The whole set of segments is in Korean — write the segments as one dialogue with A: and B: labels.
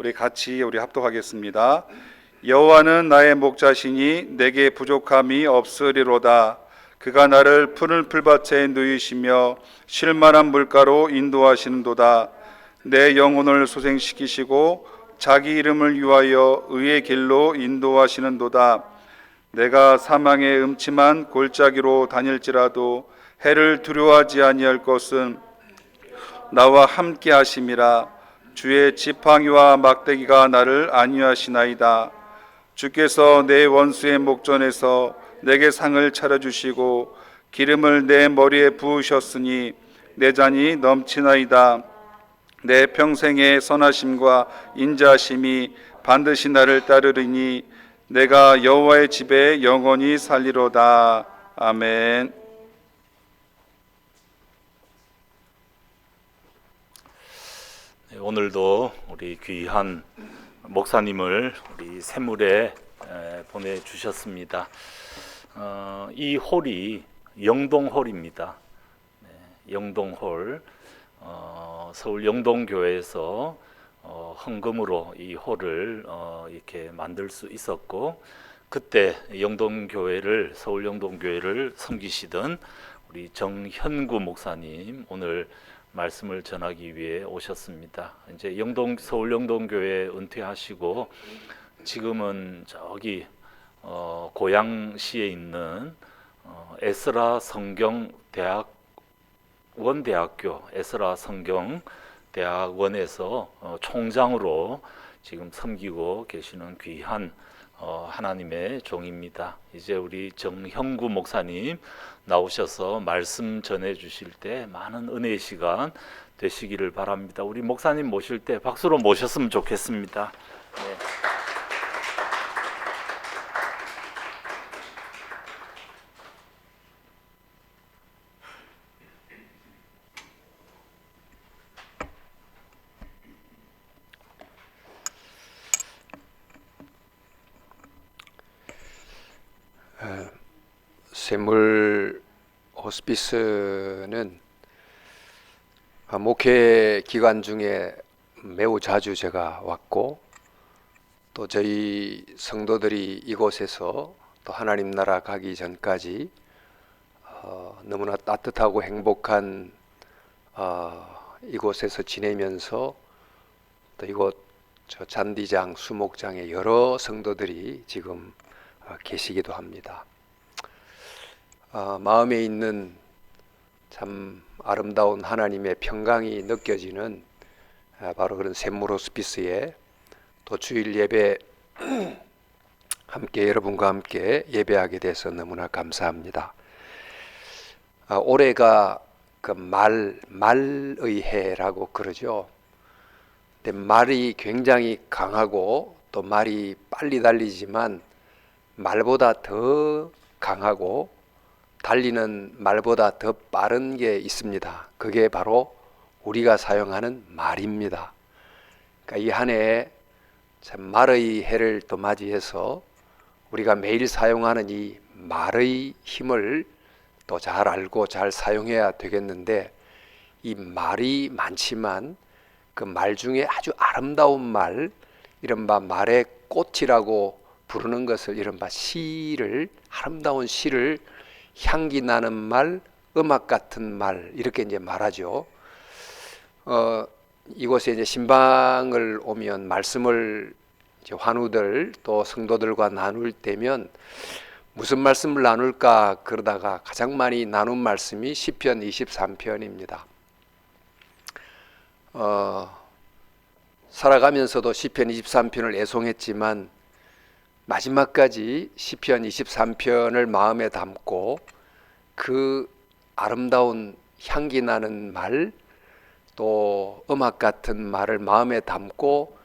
A: 우리 같이 합독하겠습니다. 여호와는 나의 목자시니 내게 부족함이 없으리로다. 그가 나를 푸른 풀밭에 누이시며 쉴만한 물가로 인도하시는도다. 내 영혼을 소생시키시고 자기 이름을 위하여 의의 길로 인도하시는도다. 내가 사망의 음침한 골짜기로 다닐지라도 해를 두려워하지 아니할 것은 나와 함께 하심이라. 주의 지팡이와 막대기가 나를 안위하시나이다. 주께서 내 원수의 목전에서 내게 상을 차려주시고 기름을 내 머리에 부으셨으니 내 잔이 넘치나이다. 내 평생의 선하심과 인자하심이 반드시 나를 따르리니 내가 여호와의 집에 영원히 살리로다. 아멘.
B: 오늘도 우리 귀한 목사님을 우리 샘물에 보내주셨습니다. 이 홀이 영동홀입니다. 영동홀, 서울 영동교회에서 헌금으로 이 홀을 이렇게 만들 수 있었고, 그때 영동교회를, 서울 영동교회를 섬기시던 우리 정현구 목사님 오늘 말씀을 전하기 위해 오셨습니다. 이제 서울 영동교회 은퇴하시고 지금은 저기 고양시에 있는 에스라 성경대학원대학교 에스라 성경대학원에서 총장으로 지금 섬기고 계시는 귀한 하나님의 종입니다. 이제 우리 정형구 목사님 나오셔서 말씀 전해 주실 때 많은 은혜의 시간 되시기를 바랍니다. 우리 목사님 모실 때 박수로 모셨으면 좋겠습니다. 네.
C: 샘물 호스피스는 목회 기간 중에 매우 자주 제가 왔고, 또 저희 성도들이 이곳에서 또 하나님 나라 가기 전까지 너무나 따뜻하고 행복한 이곳에서 지내면서 또 이곳 저 잔디장 수목장에 여러 성도들이 지금 계시기도 합니다. 마음에 있는 참 아름다운 하나님의 평강이 느껴지는 바로 그런 샘물 호스피스에 또 주일 예배 함께 여러분과 함께 예배하게 돼서 너무나 감사합니다. 올해가 그 말의 해라고 그러죠. 근데 말이 굉장히 강하고 또 말이 빨리 달리지만 말보다 더 강하고 달리는 말보다 더 빠른 게 있습니다. 그게 바로 우리가 사용하는 말입니다. 그러니까 이 한 해에 참 말의 해를 또 맞이해서 우리가 매일 사용하는 이 말의 힘을 또 잘 알고 잘 사용해야 되겠는데, 이 말이 많지만 그 말 중에 아주 아름다운 말, 이른바 말의 꽃이라고 부르는 것을 이른바 시를, 아름다운 시를 향기 나는 말, 음악 같은 말, 이렇게 이제 말하죠. 이곳에 이제 신방을 오면 말씀을 이제 환우들 또 성도들과 나눌 때면 무슨 말씀을 나눌까 그러다가 가장 많이 나눈 말씀이 시편 23편입니다. 살아가면서도 시편 23편을 애송했지만 마지막까지 시편 23편을 마음에 담고 그 아름다운 향기 나는 말, 또 음악 같은 말을 마음에 담고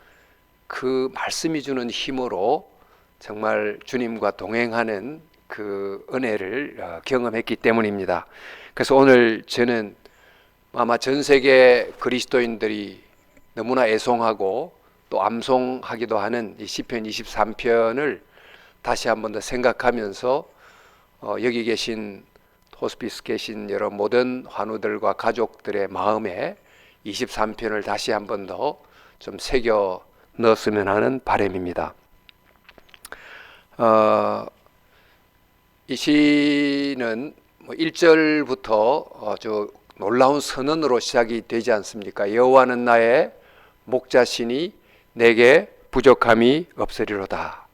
C: 그 말씀이 주는 힘으로 정말 주님과 동행하는 그 은혜를 경험했기 때문입니다. 그래서 오늘 저는 아마 전 세계 그리스도인들이 너무나 애송하고 또 암송하기도 하는 이 시편 23편을 다시 한 번 더 생각하면서 여기 계신 호스피스 계신 여러 모든 환우들과 가족들의 마음에 23편을 다시 한 번 더 좀 새겨 넣었으면 하는 바람입니다. 이 시는 1절부터 아주 놀라운 선언으로 시작이 되지 않습니까? 여호와는 나의 목자시니 내게 부족함이 없으리로다.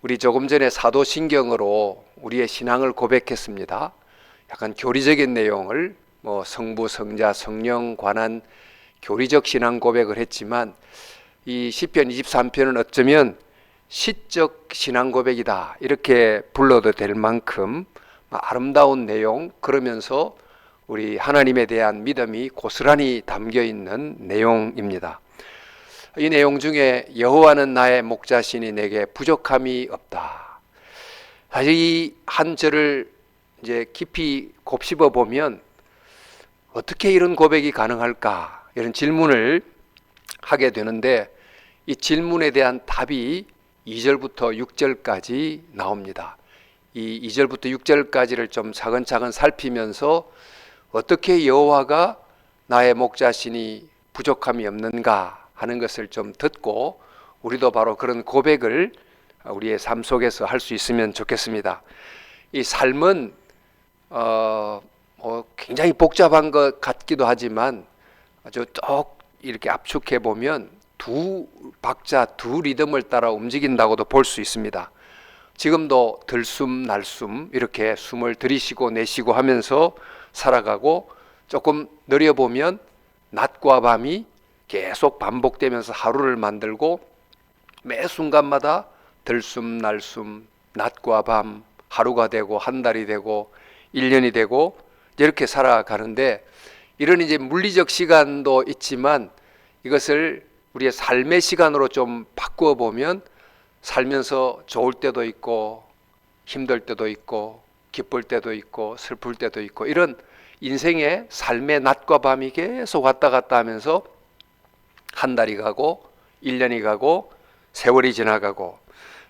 C: 우리 조금 전에 사도신경으로 우리의 신앙을 고백했습니다. 약간 교리적인 내용을 성부, 성자, 성령 관한 교리적 신앙 고백을 했지만 이 시편 23편은 어쩌면 시적 신앙 고백이다 이렇게 불러도 될 만큼 아름다운 내용, 그러면서 우리 하나님에 대한 믿음이 고스란히 담겨 있는 내용입니다. 이 내용 중에 여호와는 나의 목자시니 내게 부족함이 없다. 사실 이 한 절을 이제 깊이 곱씹어 보면 어떻게 이런 고백이 가능할까 이런 질문을 하게 되는데, 이 질문에 대한 답이 2절부터 6절까지 나옵니다. 이 2절부터 6절까지를 좀 차근차근 살피면서 어떻게 여호와가 나의 목자시니 부족함이 없는가 하는 것을 좀 듣고 우리도 바로 그런 고백을 우리의 삶 속에서 할 수 있으면 좋겠습니다. 이 삶은 굉장히 복잡한 것 같기도 하지만 아주 쭉 이렇게 압축해 보면 두 박자, 두 리듬을 따라 움직인다고도 볼 수 있습니다. 지금도 들숨 날숨 이렇게 숨을 들이쉬고 내쉬고 하면서 살아가고, 조금 느려보면 낮과 밤이 계속 반복되면서 하루를 만들고, 매 순간마다 들숨 날숨 낮과 밤 하루가 되고 한 달이 되고 1년이 되고 이렇게 살아가는데, 이런 이제 물리적 시간도 있지만 이것을 우리의 삶의 시간으로 좀 바꾸어 보면 살면서 좋을 때도 있고 힘들 때도 있고 기쁠 때도 있고 슬플 때도 있고, 이런 인생의 삶의 낮과 밤이 계속 왔다 갔다 하면서 한 달이 가고 1년이 가고 세월이 지나가고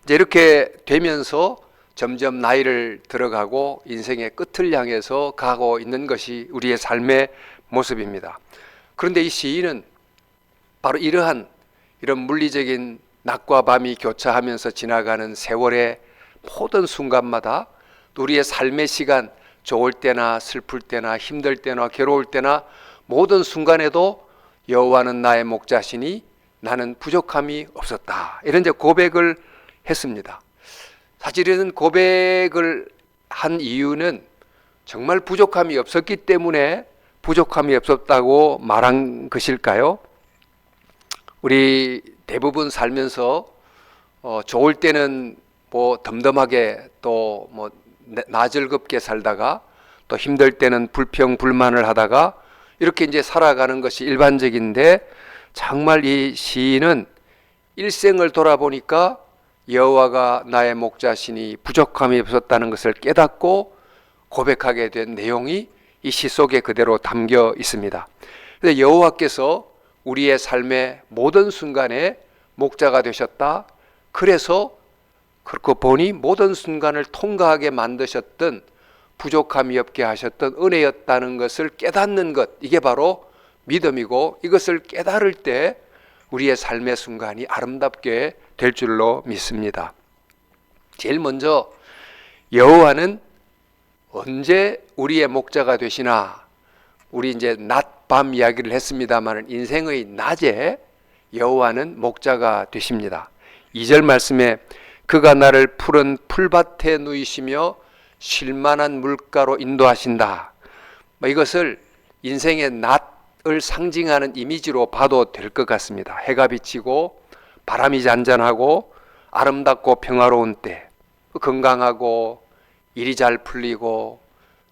C: 이제 이렇게 되면서 점점 나이를 들어가고 인생의 끝을 향해서 가고 있는 것이 우리의 삶의 모습입니다. 그런데 이 시인은 바로 이러한 이런 물리적인 낮과 밤이 교차하면서 지나가는 세월의 모든 순간마다 우리의 삶의 시간, 좋을 때나 슬플 때나 힘들 때나 괴로울 때나 모든 순간에도 여호와는 나의 목자시니 나는 부족함이 없었다, 이런 이제 고백을 했습니다. 사실 이런 고백을 한 이유는 정말 부족함이 없었기 때문에 부족함이 없었다고 말한 것일까요? 우리 대부분 살면서 좋을 때는 덤덤하게 또 나즐겁게 살다가 또 힘들 때는 불평불만을 하다가 이렇게 이제 살아가는 것이 일반적인데, 정말 이 시인은 일생을 돌아보니까 여호와가 나의 목자시니 부족함이 없었다는 것을 깨닫고 고백하게 된 내용이 이 시 속에 그대로 담겨 있습니다. 그래서 여호와께서 우리의 삶의 모든 순간에 목자가 되셨다. 그래서 그렇고 보니 모든 순간을 통과하게 만드셨던, 부족함이 없게 하셨던 은혜였다는 것을 깨닫는 것, 이게 바로 믿음이고, 이것을 깨달을 때 우리의 삶의 순간이 아름답게 될 줄로 믿습니다. 제일 먼저 여호와는 언제 우리의 목자가 되시나, 우리 이제 낮, 밤 이야기를 했습니다만 인생의 낮에 여호와는 목자가 되십니다. 2절 말씀에 그가 나를 푸른 풀밭에 누이시며 쉴만한 물가로 인도하신다. 이것을 인생의 낮을 상징하는 이미지로 봐도 될 것 같습니다. 해가 비치고 바람이 잔잔하고 아름답고 평화로운 때, 건강하고 일이 잘 풀리고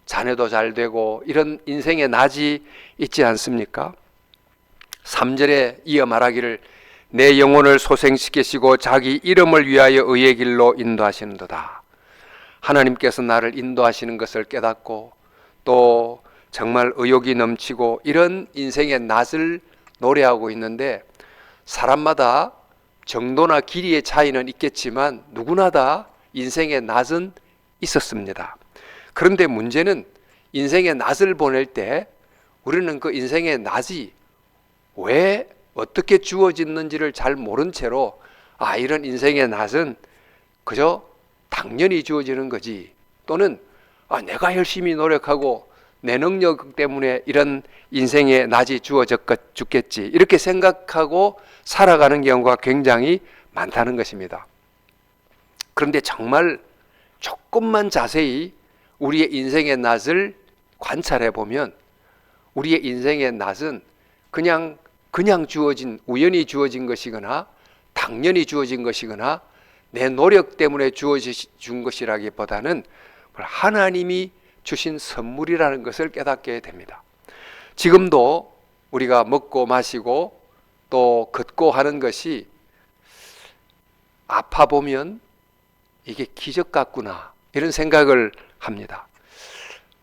C: 자녀도 잘 되고 이런 인생의 낮이 있지 않습니까? 3절에 이어 말하기를 내 영혼을 소생시키시고 자기 이름을 위하여 의의 길로 인도하시는도다. 하나님께서 나를 인도하시는 것을 깨닫고 또 정말 의욕이 넘치고 이런 인생의 낮을 노래하고 있는데, 사람마다 정도나 길이의 차이는 있겠지만 누구나 다 인생의 낮은 있었습니다. 그런데 문제는 인생의 낮을 보낼 때 우리는 그 인생의 낮이 왜 어떻게 주어졌는지를 잘 모른 채로 이런 인생의 낫은 그저 당연히 주어지는 거지, 또는 내가 열심히 노력하고 내 능력 때문에 이런 인생의 낫이 주어졌겠지, 이렇게 생각하고 살아가는 경우가 굉장히 많다는 것입니다. 그런데 정말 조금만 자세히 우리의 인생의 낫을 관찰해 보면 우리의 인생의 낫은 그냥 주어진, 우연히 주어진 것이거나 당연히 주어진 것이거나 내 노력 때문에 주어진 것이라기보다는 하나님이 주신 선물이라는 것을 깨닫게 됩니다. 지금도 우리가 먹고 마시고 또 걷고 하는 것이 아파 보면 이게 기적 같구나, 이런 생각을 합니다.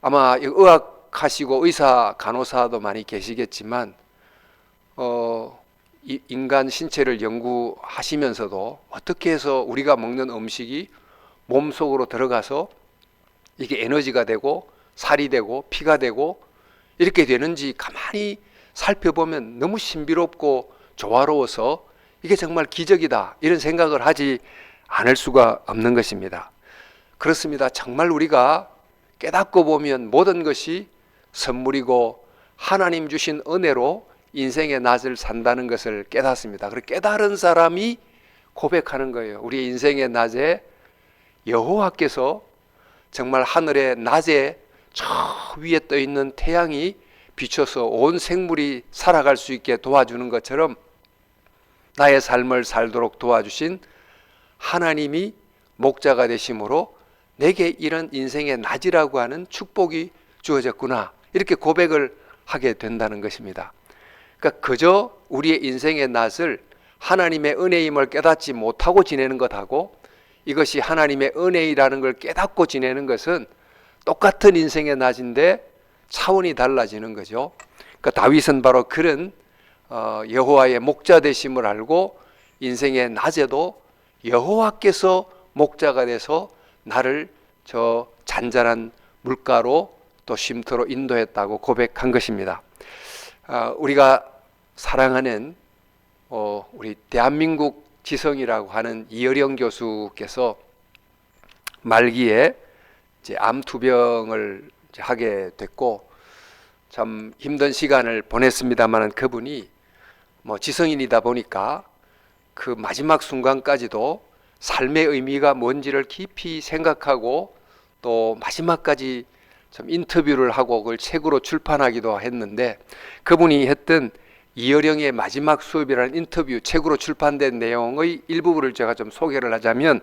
C: 아마 의학하시고 의사, 간호사도 많이 계시겠지만 인간 신체를 연구하시면서도 어떻게 해서 우리가 먹는 음식이 몸속으로 들어가서 이게 에너지가 되고 살이 되고 피가 되고 이렇게 되는지 가만히 살펴보면 너무 신비롭고 조화로워서 이게 정말 기적이다, 이런 생각을 하지 않을 수가 없는 것입니다. 그렇습니다. 정말 우리가 깨닫고 보면 모든 것이 선물이고 하나님 주신 은혜로 인생의 낫을 산다는 것을 깨닫습니다. 그리고 깨달은 사람이 고백하는 거예요. 우리 인생의 낮에 여호와께서 정말 하늘의 낮에 저 위에 떠 있는 태양이 비춰서 온 생물이 살아갈 수 있게 도와주는 것처럼 나의 삶을 살도록 도와주신 하나님이 목자가 되심으로 내게 이런 인생의 낮이라고 하는 축복이 주어졌구나, 이렇게 고백을 하게 된다는 것입니다. 그러니까 그저 우리의 인생의 낫을 하나님의 은혜임을 깨닫지 못하고 지내는 것하고 이것이 하나님의 은혜이라는 걸 깨닫고 지내는 것은 똑같은 인생의 낫인데 차원이 달라지는 거죠. 그러니까 다윗은 바로 그런 여호와의 목자 되심을 알고 인생의 낮에도 여호와께서 목자가 돼서 나를 저 잔잔한 물가로 또 쉼터로 인도했다고 고백한 것입니다. 우리가 사랑하는 우리 대한민국 지성이라고 하는 이어령 교수께서 말기에 이제 암투병을 하게 됐고 참 힘든 시간을 보냈습니다만, 그분이 지성인이다 보니까 그 마지막 순간까지도 삶의 의미가 뭔지를 깊이 생각하고 또 마지막까지 좀 인터뷰를 하고 그걸 책으로 출판하기도 했는데, 그분이 했던 이어령의 마지막 수업이라는 인터뷰 책으로 출판된 내용의 일부분을 제가 좀 소개를 하자면,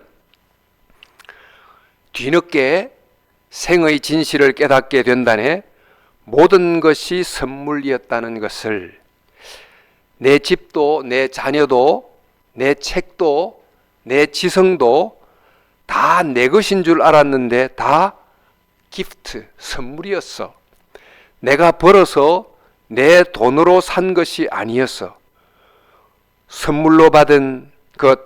C: 뒤늦게 생의 진실을 깨닫게 된다네 모든 것이 선물이었다는 것을, 내 집도 내 자녀도 내 책도 내 지성도 다 내 것인 줄 알았는데 다 기프트, 선물이었어. 내가 벌어서 내 돈으로 산 것이 아니었어. 선물로 받은 것,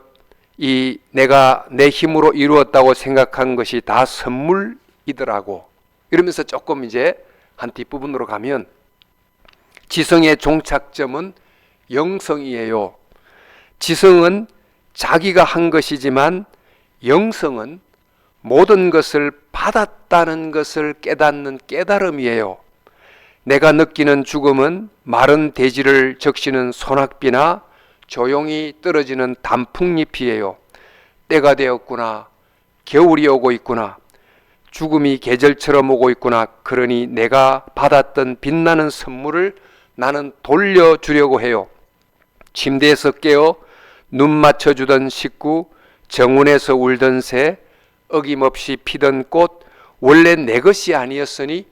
C: 내가 내 힘으로 이루었다고 생각한 것이 다 선물이더라고. 이러면서 조금 이제 한 뒷부분으로 가면, 지성의 종착점은 영성이에요. 지성은 자기가 한 것이지만 영성은 모든 것을 받았다는 것을 깨닫는 깨달음이에요. 내가 느끼는 죽음은 마른 대지를 적시는 소낙비나 조용히 떨어지는 단풍잎이에요. 때가 되었구나. 겨울이 오고 있구나. 죽음이 계절처럼 오고 있구나. 그러니 내가 받았던 빛나는 선물을 나는 돌려주려고 해요. 침대에서 깨어 눈 맞춰주던 식구, 정원에서 울던 새, 어김없이 피던 꽃, 원래 내 것이 아니었으니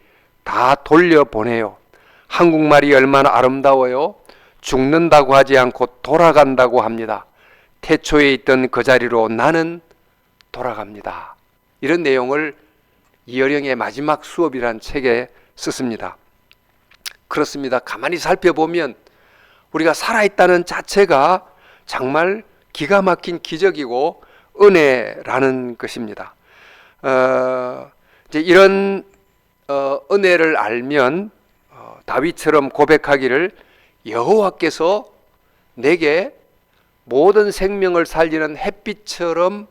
C: 다 돌려보내요. 한국말이 얼마나 아름다워요. 죽는다고 하지 않고 돌아간다고 합니다. 태초에 있던 그 자리로 나는 돌아갑니다. 이런 내용을 이어령의 마지막 수업이라는 책에 썼습니다. 그렇습니다. 가만히 살펴보면 우리가 살아있다는 자체가 정말 기가 막힌 기적이고 은혜라는 것입니다. 이제 이런 은혜를 알면 다윗처럼 고백하기를, 여호와께서 내게 모든 생명을 살리는 햇빛처럼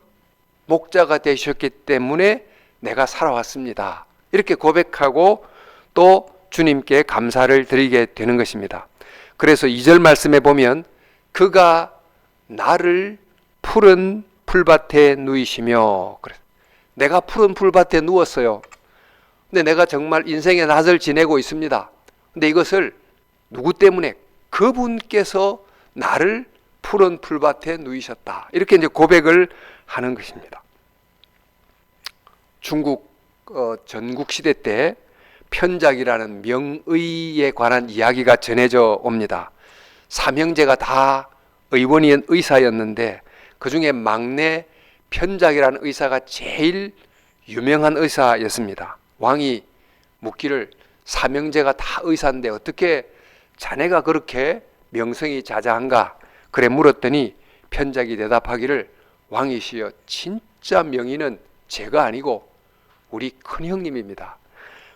C: 목자가 되셨기 때문에 내가 살아왔습니다. 이렇게 고백하고 또 주님께 감사를 드리게 되는 것입니다. 그래서 2절 말씀에 보면 그가 나를 푸른 풀밭에 누이시며, 내가 푸른 풀밭에 누웠어요. 근데 내가 정말 인생의 낯을 지내고 있습니다. 근데 이것을 누구 때문에? 그분께서 나를 푸른 풀밭에 누이셨다. 이렇게 이제 고백을 하는 것입니다. 중국 전국시대 때 편작이라는 명의에 관한 이야기가 전해져 옵니다. 삼형제가 다 의원인 의사였는데 그 중에 막내 편작이라는 의사가 제일 유명한 의사였습니다. 왕이 묻기를 삼형제가 다 의사인데 어떻게 자네가 그렇게 명성이 자자한가? 그래 물었더니 편작이 대답하기를 왕이시여 진짜 명의는 제가 아니고 우리 큰형님입니다.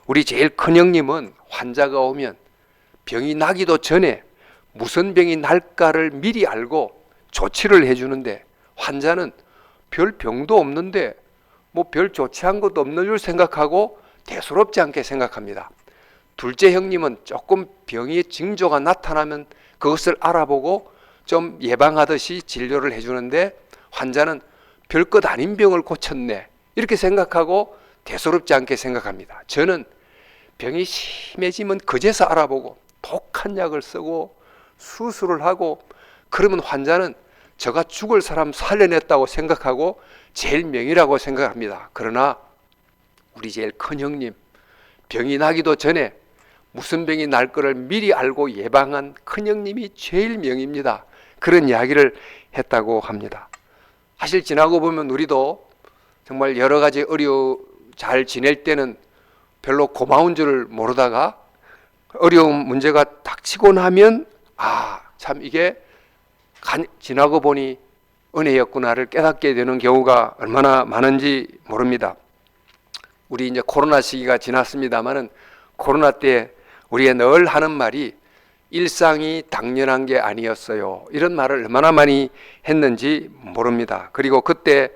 C: 우리 제일 큰형님은 환자가 오면 병이 나기도 전에 무슨 병이 날까를 미리 알고 조치를 해주는데 환자는 별 병도 없는데 뭐 별 조치한 것도 없는 줄 생각하고 대수롭지 않게 생각합니다. 둘째 형님은 조금 병의 징조가 나타나면 그것을 알아보고 좀 예방하듯이 진료를 해주는데 환자는 별것 아닌 병을 고쳤네 이렇게 생각하고 대수롭지 않게 생각합니다. 저는 병이 심해지면 그제서 알아보고 독한 약을 쓰고 수술을 하고 그러면 환자는 저가 죽을 사람 살려냈다고 생각하고 제일 명이라고 생각합니다. 그러나 우리 제일 큰 형님 병이 나기도 전에 무슨 병이 날 거를 미리 알고 예방한 큰 형님이 제일 명입니다. 그런 이야기를 했다고 합니다. 사실 지나고 보면 우리도 정말 여러 가지 잘 지낼 때는 별로 고마운 줄을 모르다가 어려운 문제가 닥치고 나면 참 이게 지나고 보니 은혜였구나를 깨닫게 되는 경우가 얼마나 많은지 모릅니다. 우리 이제 코로나 시기가 지났습니다만은 코로나 때 우리가 늘 하는 말이 일상이 당연한 게 아니었어요. 이런 말을 얼마나 많이 했는지 모릅니다. 그리고 그때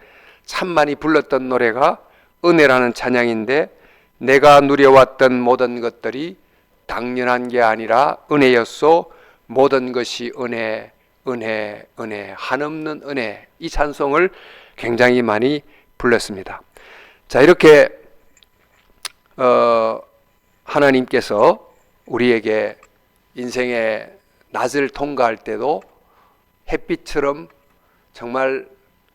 C: 참 많이 불렀던 노래가 은혜라는 찬양인데 내가 누려왔던 모든 것들이 당연한 게 아니라 은혜였소. 모든 것이 은혜, 은혜, 은혜, 한없는 은혜. 이 찬송을 굉장히 많이 불렀습니다. 자, 이렇게 하나님께서 우리에게 인생의 낮을 통과할 때도 햇빛처럼 정말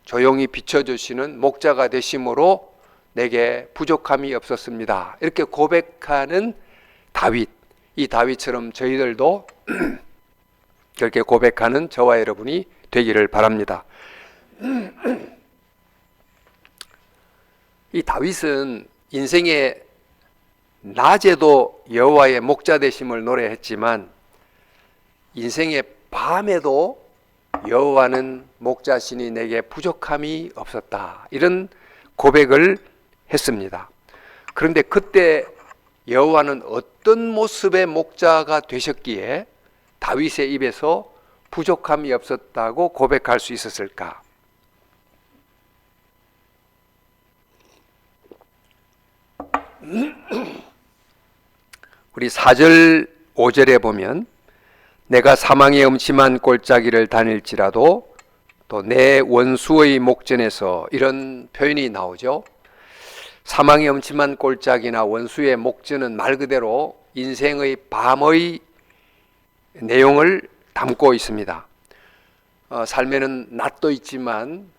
C: 조용히 비춰주시는 목자가 되심으로 내게 부족함이 없었습니다. 이렇게 고백하는 다윗, 이 다윗처럼 저희들도 그렇게 고백하는 저와 여러분이 되기를 바랍니다. 이 다윗은 인생의 낮에도 여호와의 목자 되심을 노래했지만 인생의 밤에도 여호와는 목자시니 내게 부족함이 없었다. 이런 고백을 했습니다. 그런데 그때 여호와는 어떤 모습의 목자가 되셨기에 다윗의 입에서 부족함이 없었다고 고백할 수 있었을까? 우리 4절 5절에 보면 내가 사망의 음침한 골짜기를 다닐지라도 또 내 원수의 목전에서 이런 표현이 나오죠. 사망의 음침한 골짜기나 원수의 목전은 말 그대로 인생의 밤의 내용을 담고 있습니다. 삶에는 낮도 있지만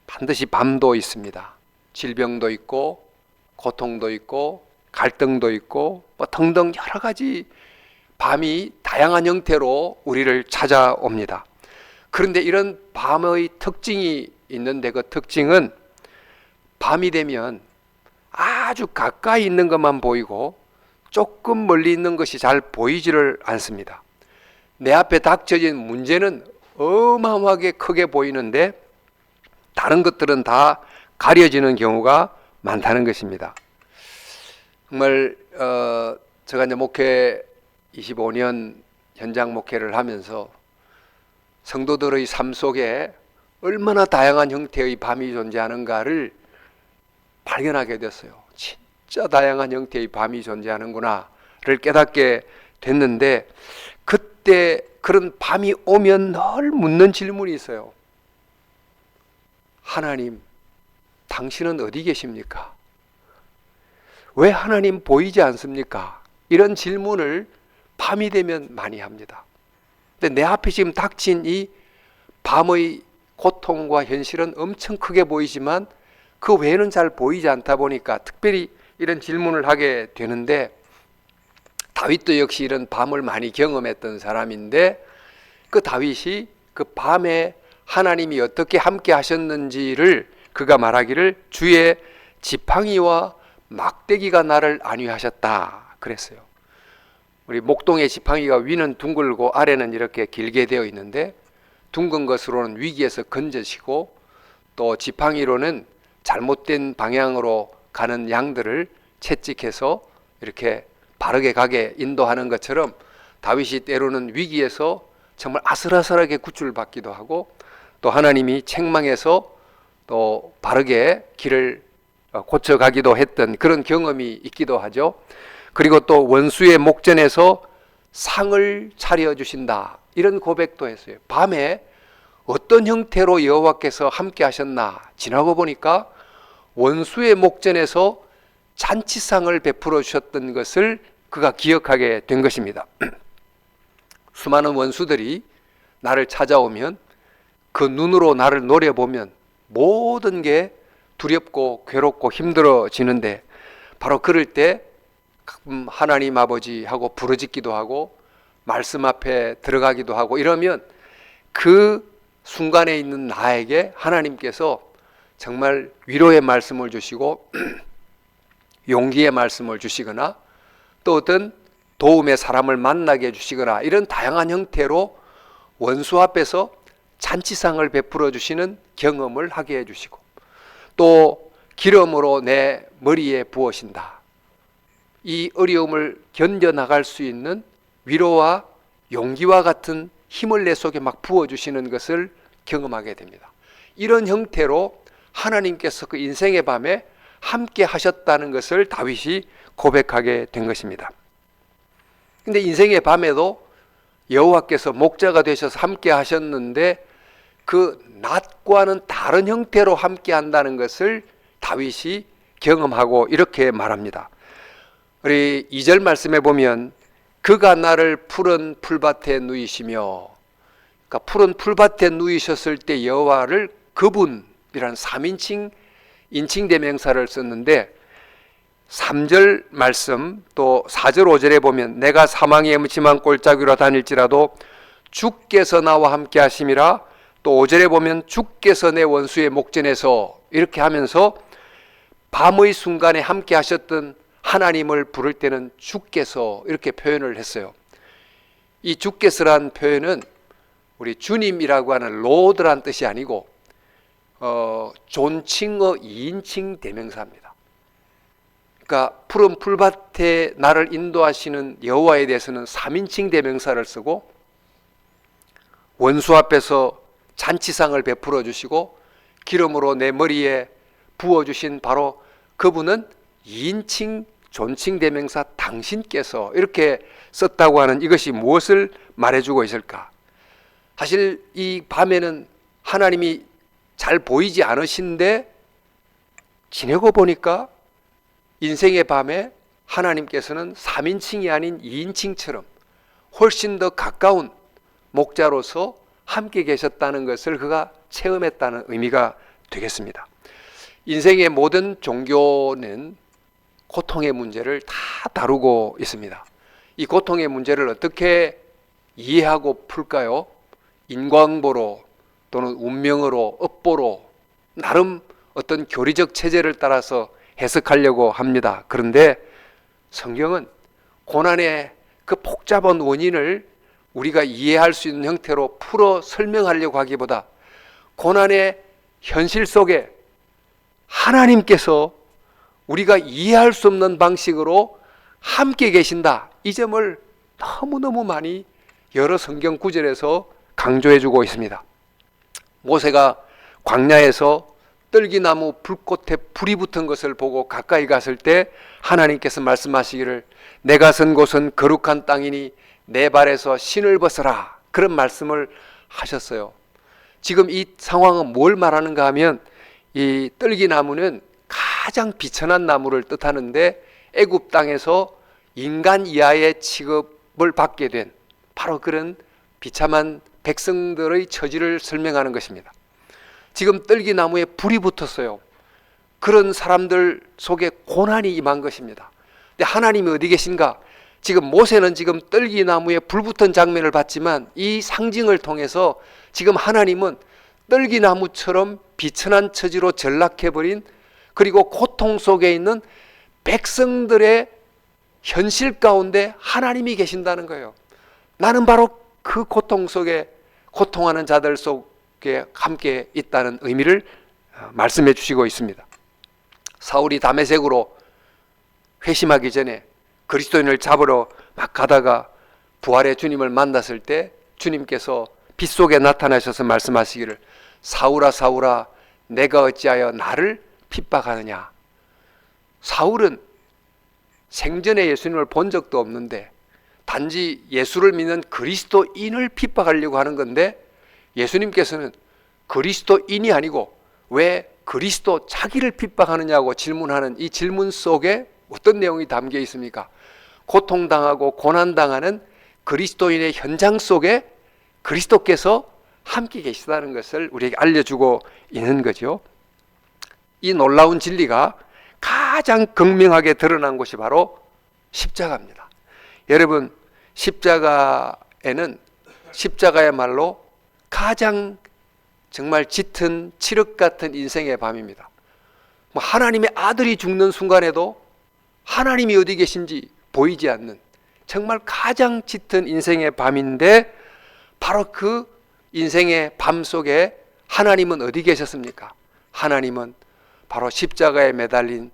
C: 반드시 밤도 있습니다. 질병도 있고 고통도 있고 갈등도 있고 뭐 등등 여러 가지 밤이 다양한 형태로 우리를 찾아옵니다. 그런데 이런 밤의 특징이 있는데 그 특징은 밤이 되면 아주 가까이 있는 것만 보이고 조금 멀리 있는 것이 잘 보이지를 않습니다. 내 앞에 닥쳐진 문제는 어마어마하게 크게 보이는데 다른 것들은 다 가려지는 경우가 많다는 것입니다. 정말 제가 이제 목회 25년 현장 목회를 하면서 성도들의 삶 속에 얼마나 다양한 형태의 밤이 존재하는가를 발견하게 됐어요. 진짜 다양한 형태의 밤이 존재하는구나를 깨닫게 됐는데, 그때 그런 밤이 오면 늘 묻는 질문이 있어요. 하나님, 당신은 어디 계십니까? 왜 하나님 보이지 않습니까? 이런 질문을 밤이 되면 많이 합니다. 근데 내 앞에 지금 닥친 이 밤의 고통과 현실은 엄청 크게 보이지만 그 외에는 잘 보이지 않다 보니까 특별히 이런 질문을 하게 되는데, 다윗도 역시 이런 밤을 많이 경험했던 사람인데, 그 다윗이 그 밤에 하나님이 어떻게 함께 하셨는지를 그가 말하기를 주의 지팡이와 막대기가 나를 안위하셨다 그랬어요. 우리 목동의 지팡이가 위는 둥글고 아래는 이렇게 길게 되어 있는데, 둥근 것으로는 위기에서 건져시고, 또 지팡이로는 잘못된 방향으로 가는 양들을 채찍해서 이렇게 바르게 가게 인도하는 것처럼, 다윗이 때로는 위기에서 정말 아슬아슬하게 구출받기도 하고, 또 하나님이 책망해서 또 바르게 길을 고쳐가기도 했던 그런 경험이 있기도 하죠. 그리고 또 원수의 목전에서 상을 차려주신다, 이런 고백도 했어요. 밤에 어떤 형태로 여호와께서 함께 하셨나, 지나고 보니까 원수의 목전에서 잔치상을 베풀어 주셨던 것을 그가 기억하게 된 것입니다. 수많은 원수들이 나를 찾아오면, 그 눈으로 나를 노려보면 모든 게 두렵고 괴롭고 힘들어지는데, 바로 그럴 때 하나님 아버지 하고 부르짖기도 하고 말씀 앞에 들어가기도 하고 이러면, 그 순간에 있는 나에게 하나님께서 정말 위로의 말씀을 주시고 용기의 말씀을 주시거나, 또 어떤 도움의 사람을 만나게 해주시거나, 이런 다양한 형태로 원수 앞에서 잔치상을 베풀어 주시는 경험을 하게 해주시고, 또 기름으로 내 머리에 부으신다, 이 어려움을 견뎌나갈 수 있는 위로와 용기와 같은 힘을 내 속에 막 부어주시는 것을 경험하게 됩니다. 이런 형태로 하나님께서 그 인생의 밤에 함께 하셨다는 것을 다윗이 고백하게 된 것입니다. 근데 인생의 밤에도 여호와께서 목자가 되셔서 함께 하셨는데, 그 낮과는 다른 형태로 함께 한다는 것을 다윗이 경험하고 이렇게 말합니다. 우리 2절 말씀에 보면 그가 나를 푸른 풀밭에 누이시며, 그러니까 푸른 풀밭에 누이셨을 때 여호와를 그분이라는 3인칭 인칭대명사를 썼는데, 3절 말씀 또 4절 5절에 보면 내가 사망의 음침한 골짜기로 다닐지라도 주께서 나와 함께 하심이라, 또 5절에 보면 주께서 내 원수의 목전에서, 이렇게 하면서 밤의 순간에 함께 하셨던 하나님을 부를 때는 주께서, 이렇게 표현을 했어요. 이 주께서란 표현은 우리 주님이라고 하는 로드란 뜻이 아니고 존칭어 2인칭 대명사입니다. 그러니까 푸른 풀밭에 나를 인도하시는 여호와에 대해서는 3인칭 대명사를 쓰고, 원수 앞에서 잔치상을 베풀어 주시고 기름으로 내 머리에 부어주신 바로 그분은 2인칭 존칭 대명사 당신께서, 이렇게 썼다고 하는 이것이 무엇을 말해주고 있을까? 사실 이 밤에는 하나님이 잘 보이지 않으신데, 지내고 보니까 인생의 밤에 하나님께서는 3인칭이 아닌 2인칭처럼 훨씬 더 가까운 목자로서 함께 계셨다는 것을 그가 체험했다는 의미가 되겠습니다. 인생의 모든 종교는 고통의 문제를 다 다루고 있습니다. 이 고통의 문제를 어떻게 이해하고 풀까요? 인과응보로 또는 운명으로, 업보로, 나름 어떤 교리적 체제를 따라서 해석하려고 합니다. 그런데 성경은 고난의 그 복잡한 원인을 우리가 이해할 수 있는 형태로 풀어 설명하려고 하기보다, 고난의 현실 속에 하나님께서 우리가 이해할 수 없는 방식으로 함께 계신다, 이 점을 너무너무 많이 여러 성경 구절에서 강조해주고 있습니다. 모세가 광야에서 떨기나무 불꽃에 불이 붙은 것을 보고 가까이 갔을 때 하나님께서 말씀하시기를 내가 선 곳은 거룩한 땅이니 내 발에서 신을 벗어라, 그런 말씀을 하셨어요. 지금 이 상황은 뭘 말하는가 하면 이 떨기나무는 가장 비천한 나무를 뜻하는데 애굽 땅에서 인간 이하의 취급을 받게 된 바로 그런 비참한 백성들의 처지를 설명하는 것입니다. 지금 떨기나무에 불이 붙었어요. 그런 사람들 속에 고난이 임한 것입니다. 근데 하나님이 어디 계신가? 지금 모세는 지금 떨기나무에 불 붙은 장면을 봤지만 이 상징을 통해서 지금 하나님은 떨기나무처럼 비천한 처지로 전락해버린, 그리고 고통 속에 있는 백성들의 현실 가운데 하나님이 계신다는 거예요. 나는 바로 그 고통 속에 고통하는 자들 속에 함께 있다는 의미를 말씀해 주시고 있습니다. 사울이 다메섹으로 회심하기 전에 그리스도인을 잡으러 막 가다가 부활의 주님을 만났을 때 주님께서 빛 속에 나타나셔서 말씀하시기를 사울아 사울아 내가 어찌하여 나를 핍박하느냐. 사울은 생전에 예수님을 본 적도 없는데 단지 예수를 믿는 그리스도인을 핍박하려고 하는 건데 예수님께서는 그리스도인이 아니고 왜 그리스도 자기를 핍박하느냐고 질문하는 이 질문 속에 어떤 내용이 담겨 있습니까? 고통당하고 고난당하는 그리스도인의 현장 속에 그리스도께서 함께 계시다는 것을 우리에게 알려주고 있는 거죠. 이 놀라운 진리가 가장 극명하게 드러난 곳이 바로 십자가입니다. 여러분, 십자가야말로 가장 정말 짙은 칠흑 같은 인생의 밤입니다. 하나님의 아들이 죽는 순간에도 하나님이 어디 계신지 보이지 않는 정말 가장 짙은 인생의 밤인데 바로 그 인생의 밤 속에 하나님은 어디 계셨습니까? 하나님은 바로 십자가에 매달린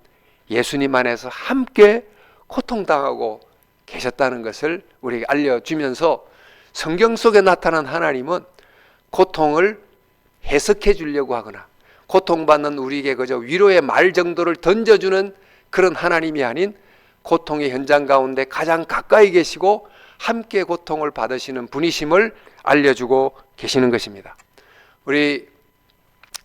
C: 예수님 안에서 함께 고통당하고 계셨다는 것을 우리에게 알려주면서 성경 속에 나타난 하나님은 고통을 해석해 주려고 하거나 고통받는 우리에게 그저 위로의 말 정도를 던져주는 그런 하나님이 아닌 고통의 현장 가운데 가장 가까이 계시고 함께 고통을 받으시는 분이심을 알려주고 계시는 것입니다. 우리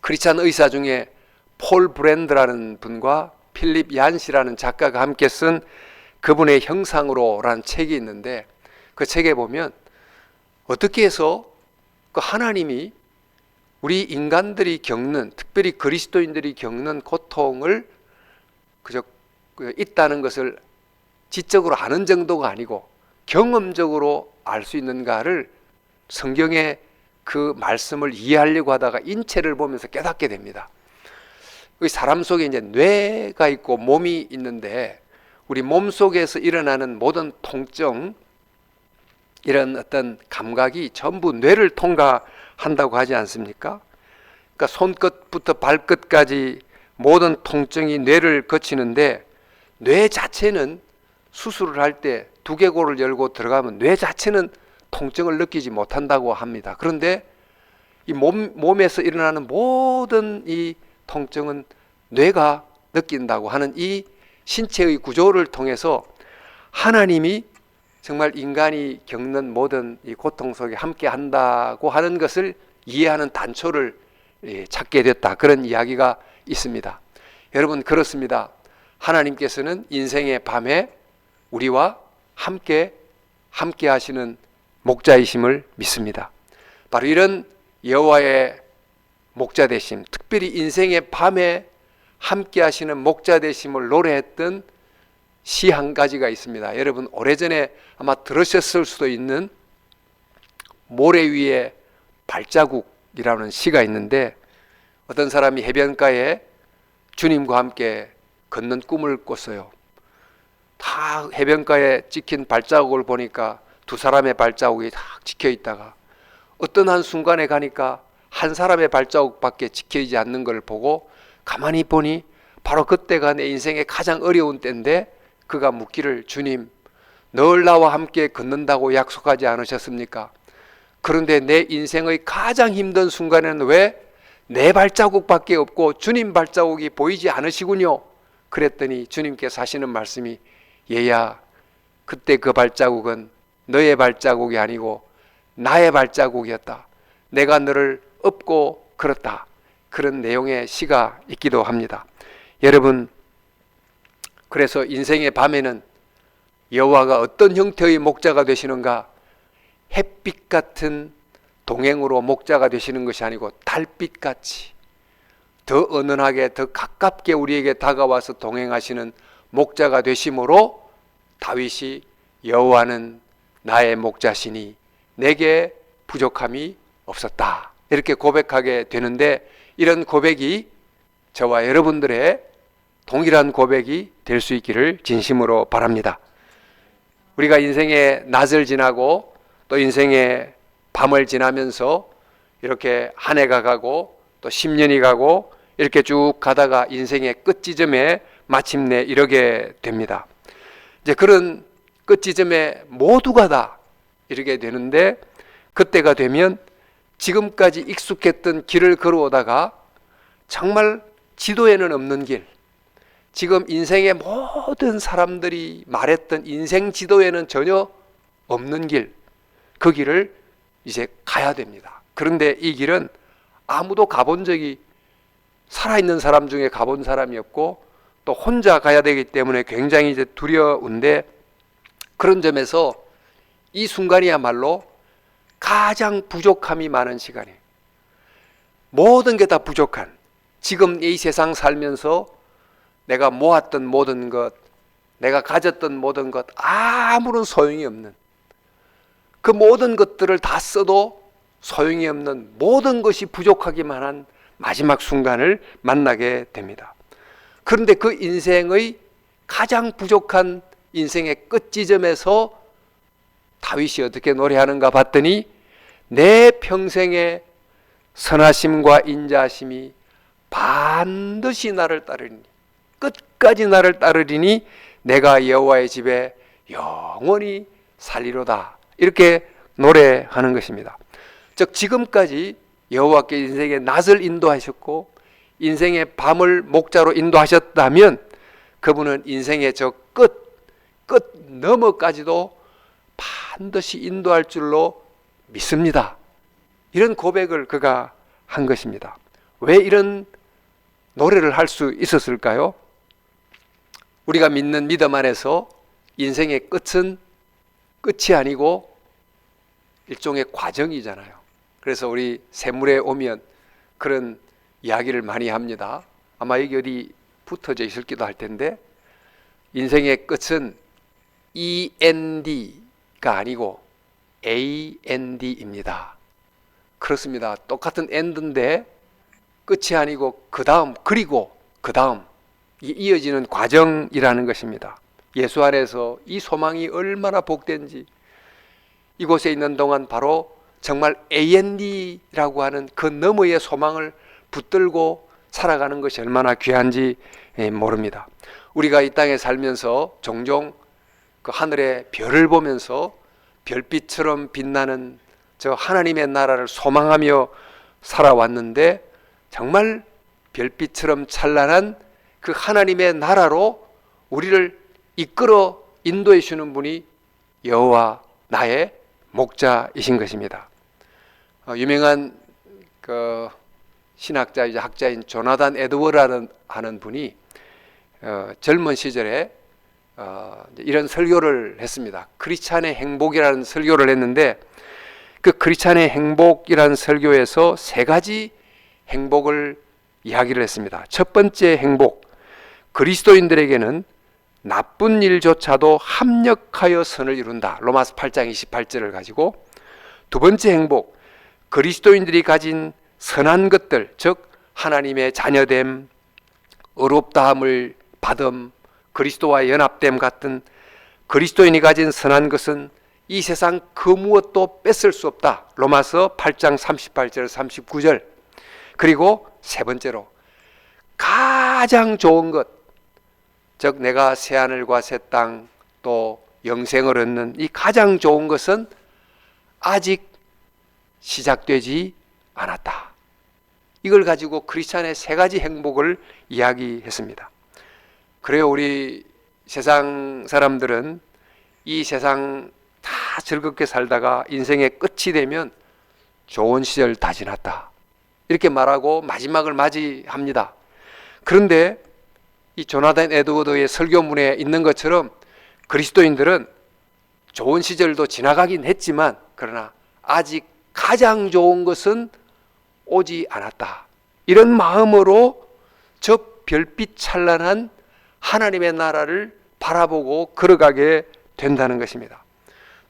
C: 크리스찬 의사 중에 폴 브랜드라는 분과 필립 얀시라는 작가가 함께 쓴 그분의 형상으로라는 책이 있는데 그 책에 보면 어떻게 해서 그 하나님이 우리 인간들이 겪는, 특별히 그리스도인들이 겪는 고통을 그저 있다는 것을 지적으로 아는 정도가 아니고 경험적으로 알 수 있는가를 성경의 그 말씀을 이해하려고 하다가 인체를 보면서 깨닫게 됩니다. 사람 속에 이제 뇌가 있고 몸이 있는데 우리 몸 속에서 일어나는 모든 통증, 이런 어떤 감각이 전부 뇌를 통과한다고 하지 않습니까? 그러니까 손끝부터 발끝까지 모든 통증이 뇌를 거치는데 뇌 자체는 수술을 할 때 두개골을 열고 들어가면 뇌 자체는 통증을 느끼지 못한다고 합니다. 그런데 이 몸에서 일어나는 모든 이 통증은 뇌가 느낀다고 하는 이 신체의 구조를 통해서 하나님이 정말 인간이 겪는 모든 이 고통 속에 함께 한다고 하는 것을 이해하는 단초를 찾게 됐다. 그런 이야기가 있습니다. 여러분, 그렇습니다. 하나님께서는 인생의 밤에 우리와 함께 하시는 목자이심을 믿습니다. 바로 이런 여호와의 목자 되심, 특별히 인생의 밤에 함께 하시는 목자 되심을 노래했던 시 한 가지가 있습니다. 여러분, 오래전에 아마 들으셨을 수도 있는 모래 위에 발자국이라는 시가 있는데 어떤 사람이 해변가에 주님과 함께 걷는 꿈을 꿨어요. 다 해변가에 찍힌 발자국을 보니까 두 사람의 발자국이 딱 찍혀 있다가 어떤 한 순간에 가니까 한 사람의 발자국밖에 찍혀있지 않는 걸 보고 가만히 보니 바로 그때가 내 인생의 가장 어려운 때인데 그가 묻기를 주님, 늘 나와 함께 걷는다고 약속하지 않으셨습니까? 그런데 내 인생의 가장 힘든 순간에는 왜 내 발자국밖에 없고 주님 발자국이 보이지 않으시군요. 그랬더니 주님께서 하시는 말씀이, 얘야, 그때 그 발자국은 너의 발자국이 아니고 나의 발자국이었다. 내가 너를 업고 걸었다. 그런 내용의 시가 있기도 합니다. 여러분, 그래서 인생의 밤에는 여호와가 어떤 형태의 목자가 되시는가? 햇빛 같은 동행으로 목자가 되시는 것이 아니고 달빛같이 더 은은하게, 더 가깝게 우리에게 다가와서 동행하시는 목자가 되심으로 다윗이 여호와는 나의 목자시니 내게 부족함이 없었다, 이렇게 고백하게 되는데, 이런 고백이 저와 여러분들의 동일한 고백이 될 수 있기를 진심으로 바랍니다. 우리가 인생의 낮을 지나고 또 인생의 밤을 지나면서 이렇게 한 해가 가고 또 10년이 가고 이렇게 쭉 가다가 인생의 끝지점에 마침내 이르게 됩니다. 이제 그런 끝지점에 모두가 다 이르게 되는데, 그때가 되면 지금까지 익숙했던 길을 걸어오다가 정말 지도에는 없는 길, 지금 인생의 모든 사람들이 말했던 인생 지도에는 전혀 없는 길, 그 길을 이제 가야 됩니다. 그런데 이 길은 아무도 가본 적이, 살아있는 사람 중에 가본 사람이 없고 또 혼자 가야 되기 때문에 굉장히 이제 두려운데, 그런 점에서 이 순간이야말로 가장 부족함이 많은 시간이에요. 모든 게 다 부족한, 지금 이 세상 살면서 내가 모았던 모든 것, 내가 가졌던 모든 것, 아무런 소용이 없는, 그 모든 것들을 다 써도 소용이 없는, 모든 것이 부족하기만 한 마지막 순간을 만나게 됩니다. 그런데 그 인생의 가장 부족한 인생의 끝지점에서 다윗이 어떻게 노래하는가 봤더니, 내 평생의 선하심과 인자하심이 반드시 나를 따르리니, 끝까지 나를 따르리니 내가 여호와의 집에 영원히 살리로다, 이렇게 노래하는 것입니다. 즉 지금까지 여호와께 인생의 낮을 인도하셨고 인생의 밤을 목자로 인도하셨다면, 그분은 인생의 저 끝 너머까지도 반드시 인도할 줄로 믿습니다. 이런 고백을 그가 한 것입니다. 왜 이런 노래를 할 수 있었을까요? 우리가 믿는 믿음 안에서 인생의 끝은 끝이 아니고 일종의 과정이잖아요. 그래서 우리 샘물에 오면 그런 이야기를 많이 합니다. 아마 여기 어디 붙어져 있을기도 할 텐데, 인생의 끝은 END가 아니고 AND입니다. 그렇습니다. 똑같은 end인데 끝이 아니고 그 다음, 그리고 그 다음, 이어지는 과정이라는 것입니다. 예수 안에서 이 소망이 얼마나 복된지, 이곳에 있는 동안 바로 정말 AND라고 하는 그 너머의 소망을 붙들고 살아가는 것이 얼마나 귀한지 모릅니다. 우리가 이 땅에 살면서 종종 그 하늘의 별을 보면서 별빛처럼 빛나는 저 하나님의 나라를 소망하며 살아왔는데, 정말 별빛처럼 찬란한 그 하나님의 나라로 우리를 이끌어 인도해 주는 분이 여호와 나의 목자이신 것입니다. 유명한 그 신학자이자 학자인 조나단 에드워드 하는 분이 젊은 시절에 이런 설교를 했습니다. 크리스찬의 행복이라는 설교를 했는데, 그 크리스찬의 행복이라는 설교에서 세 가지 행복을 이야기를 했습니다. 첫 번째 행복, 그리스도인들에게는 나쁜 일조차도 합력하여 선을 이룬다. 로마서 8장 28절을 가지고. 두 번째 행복, 그리스도인들이 가진 선한 것들, 즉 하나님의 자녀됨, 의롭다함을 받음, 그리스도와 연합됨 같은 그리스도인이 가진 선한 것은 이 세상 그 무엇도 뺏을 수 없다. 로마서 8장 38절 39절. 그리고 세 번째로 가장 좋은 것, 즉 내가 새하늘과 새 땅 또 영생을 얻는 이 가장 좋은 것은 아직 시작되지 않았다. 이걸 가지고 크리스찬의 세 가지 행복을 이야기했습니다. 그래요. 우리 세상 사람들은 이 세상 다 즐겁게 살다가 인생의 끝이 되면 좋은 시절 다 지났다, 이렇게 말하고 마지막을 맞이합니다. 그런데 이 조나단 에드워드의 설교문에 있는 것처럼 그리스도인들은 좋은 시절도 지나가긴 했지만 그러나 아직 가장 좋은 것은 오지 않았다, 이런 마음으로 저 별빛 찬란한 하나님의 나라를 바라보고 걸어가게 된다는 것입니다.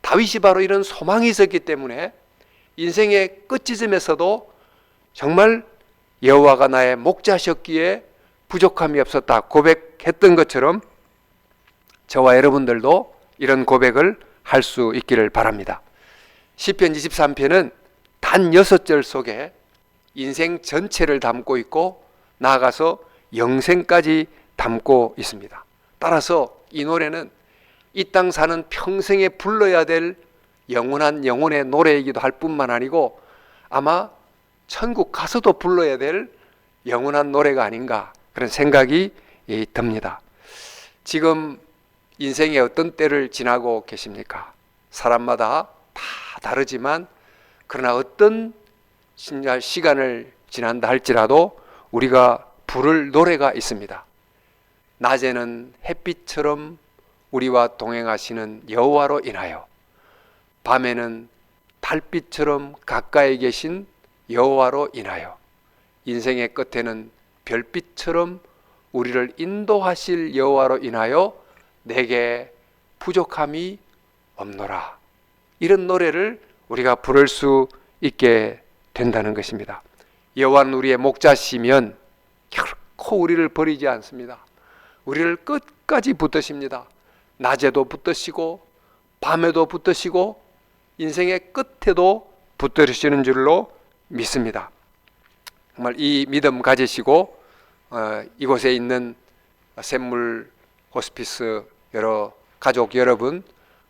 C: 다윗이 바로 이런 소망이 있었기 때문에 인생의 끝지점에서도 정말 여호와가 나의 목자셨기에 부족함이 없었다 고백했던 것처럼 저와 여러분들도 이런 고백을 할 수 있기를 바랍니다. 시편 23편은 단 6절 속에 인생 전체를 담고 있고 나아가서 영생까지 담고 있습니다. 따라서 이 노래는 이 땅 사는 평생에 불러야 될 영원한 영혼의 노래이기도 할 뿐만 아니고 아마 천국 가서도 불러야 될 영원한 노래가 아닌가, 그런 생각이 듭니다. 지금 인생의 어떤 때를 지나고 계십니까? 사람마다 다 다르지만 그러나 어떤 시간을 지난다 할지라도 우리가 부를 노래가 있습니다. 낮에는 햇빛처럼 우리와 동행하시는 여호와로 인하여, 밤에는 달빛처럼 가까이 계신 여호와로 인하여, 인생의 끝에는 별빛처럼 우리를 인도하실 여호와로 인하여 내게 부족함이 없노라. 이런 노래를 우리가 부를 수 있게 된다는 것입니다. 여호와는 우리의 목자시면 결코 우리를 버리지 않습니다. 우리를 끝까지 붙드십니다. 낮에도 붙드시고 밤에도 붙드시고 인생의 끝에도 붙들으시는 줄로 믿습니다. 정말 이 믿음 가지시고 이곳에 있는 샘물 호스피스 여러 가족 여러분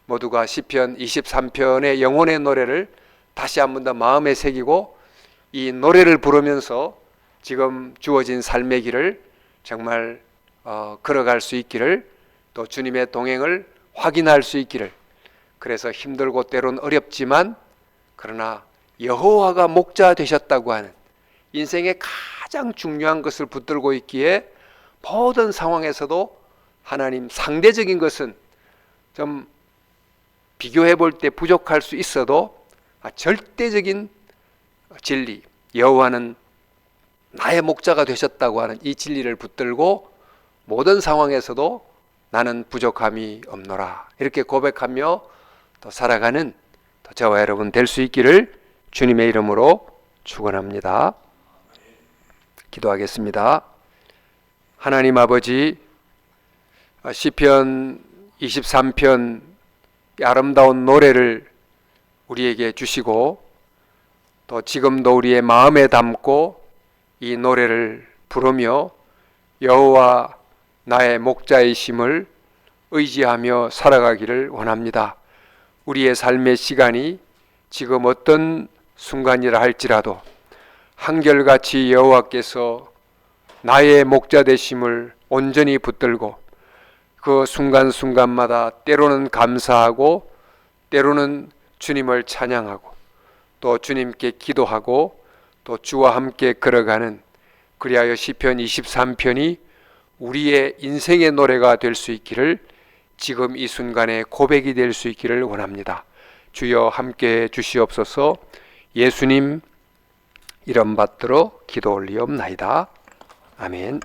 C: 모두가 시편 23편의 영혼의 노래를 다시 한 번 더 마음에 새기고 이 노래를 부르면서 지금 주어진 삶의 길을 정말 걸어갈 수 있기를, 또 주님의 동행을 확인할 수 있기를, 그래서 힘들고 때론 어렵지만 그러나 여호와가 목자 되셨다고 하는 인생의 가장 중요한 것을 붙들고 있기에 모든 상황에서도 하나님, 상대적인 것은 좀 비교해 볼 때 부족할 수 있어도 절대적인 진리, 여호와는 나의 목자가 되셨다고 하는 이 진리를 붙들고 모든 상황에서도 나는 부족함이 없노라, 이렇게 고백하며 또 살아가는 저와 여러분 될 수 있기를 주님의 이름으로 축원합니다. 기도하겠습니다. 하나님 아버지, 시편 23편 아름다운 노래를 우리에게 주시고 또 지금도 우리의 마음에 담고 이 노래를 부르며 여호와 나의 목자이심을 의지하며 살아가기를 원합니다. 우리의 삶의 시간이 지금 어떤 순간이라 할지라도 한결같이 여호와께서 나의 목자 되심을 온전히 붙들고 그 순간순간마다 때로는 감사하고 때로는 주님을 찬양하고 또 주님께 기도하고 또 주와 함께 걸어가는, 그리하여 시편 23편이 우리의 인생의 노래가 될 수 있기를, 지금 이 순간에 고백이 될 수 있기를 원합니다. 주여 함께 주시옵소서. 예수님 이름 받들어 기도 올리옵나이다. 아멘.